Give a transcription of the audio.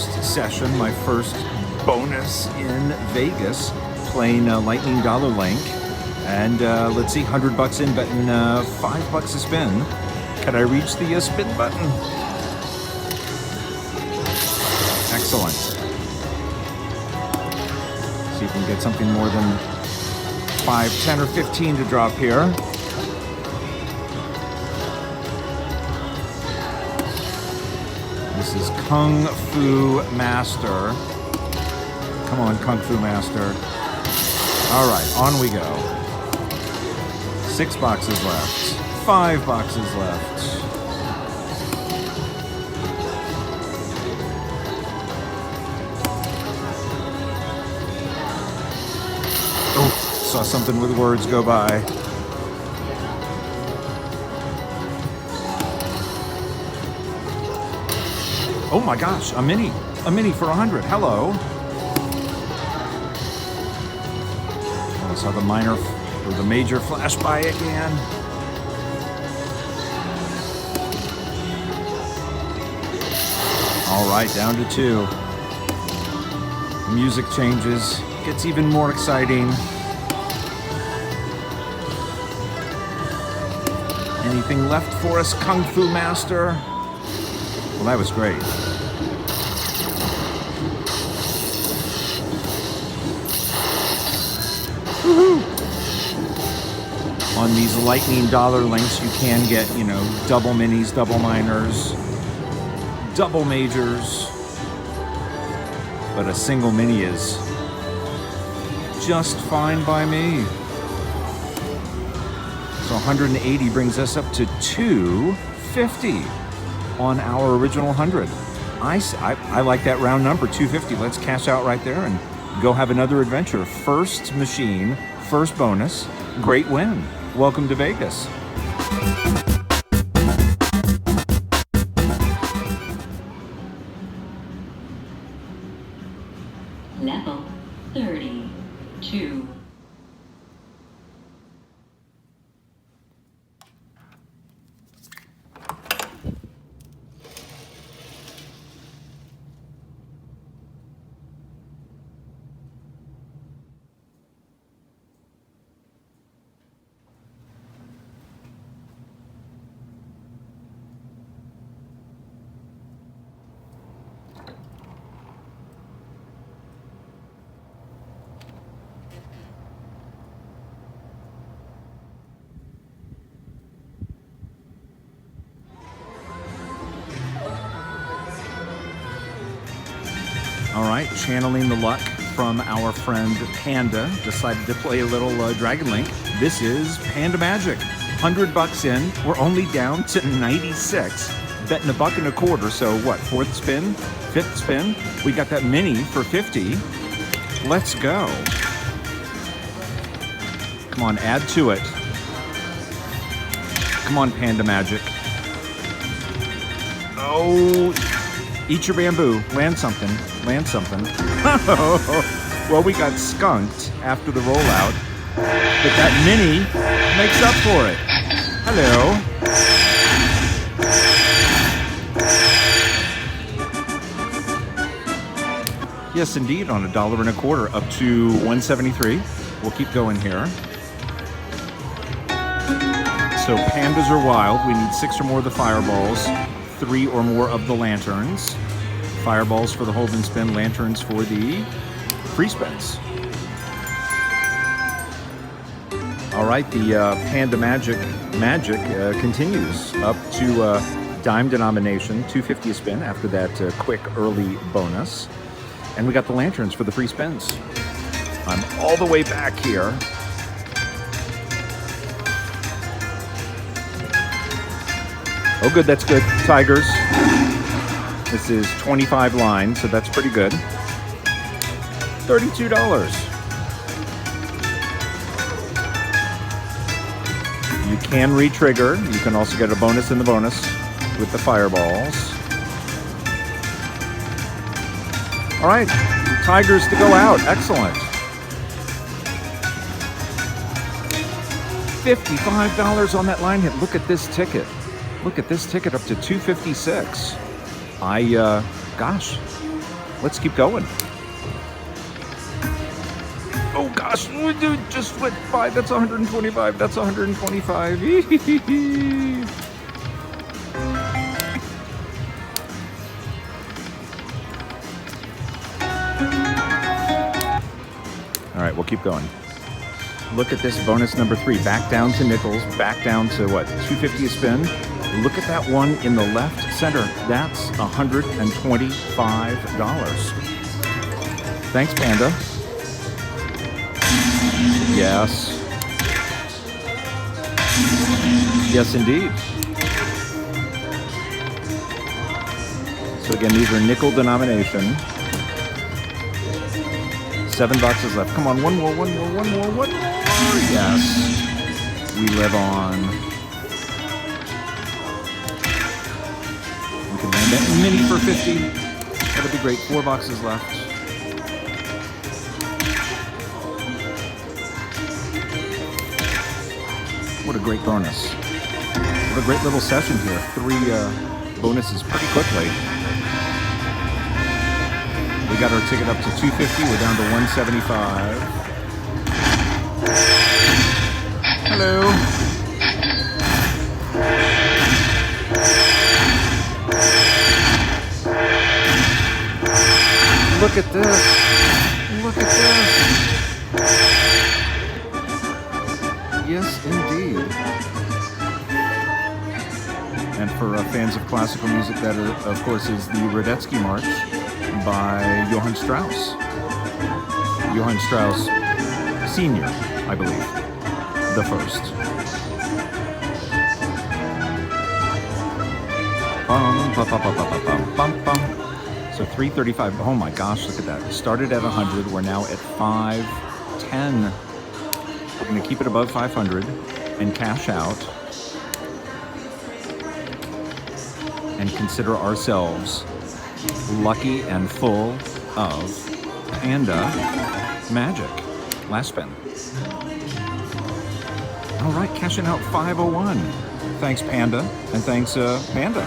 first session, my first bonus in Vegas, playing Lightning Dollar Link. And let's see, $100 in, betting $5 a spin. Can I reach the spin button? Excellent. See if we can get something more than 5, 10, or 15 to drop here. This is Kung Fu Master. Come on, Kung Fu Master. All right, on we go. 6 boxes left. 5 boxes left. Oh, saw something with words go by. Oh my gosh, a mini for 100. Hello. I saw the minor or the major flash by again. All right, down to 2. The music changes, gets even more exciting. Anything left for us, Kung Fu Master? Well, that was great. Woohoo! On these Lightning Dollar Links, you can get, double minis, double minors, double majors. But a single mini is just fine by me. So 180 brings us up to 250 on our original 100. I like that round number, 250. Let's cash out right there and go have another adventure. First machine, first bonus, great win. Welcome to Vegas. Level 32. All right, channeling the luck from our friend Panda. Decided to play a little Dragon Link. This is Panda Magic. $100 in. We're only down to 96. Betting $1.25. So what? 4th spin? 5th spin? We got that mini for 50. Let's go. Come on, add to it. Come on, Panda Magic. Oh. Eat your bamboo. Land something. Land something. Well, we got skunked after the rollout, but that mini makes up for it. Hello. Yes, indeed, on $1.25 up to 173. We'll keep going here. So pandas are wild. We need 6 or more of the fireballs. 3 or more of the lanterns. Fireballs for the hold and spin, lanterns for the free spins. All right, the Panda Magic continues up to dime denomination, 250 a spin after that quick early bonus. And we got the lanterns for the free spins. I'm all the way back here. Oh, good, that's good. Tigers. This is 25 lines, so that's pretty good. $32. You can re-trigger. You can also get a bonus in the bonus with the fireballs. All right, Tigers to go out. Excellent. $55 on that line hit. Look at this ticket. Look at this ticket up to 256. Gosh, Let's keep going. Oh gosh, dude, just went 5. That's 125. That's 125. All right, we'll keep going. Look at this bonus number 3. Back down to nickels. Back down to what? 250 a spin. Look at that one in the left center. That's $125. Thanks, Panda. Yes. Yes, indeed. So again, these are nickel denomination. 7 boxes left. Come on, one more. Yes. We live on. We can land that mini for 50. That'd be great. 4 boxes left. What a great bonus. What a great little session here. 3 bonuses pretty quickly. We got our ticket up to 250. We're down to 175. Hello. Look at this. Look at this. Yes, indeed. And for fans of classical music, that, of course, is the Radetzky March by Johann Strauss. Johann Strauss Sr., I believe. The first. So 335. Oh my gosh, look at that. We started at 100. We're now at 510. We're going to keep it above 500 and cash out and consider ourselves lucky and full of Panda Magic. Last spin. All right, cashing out 501. Thanks, Panda, and thanks, Panda.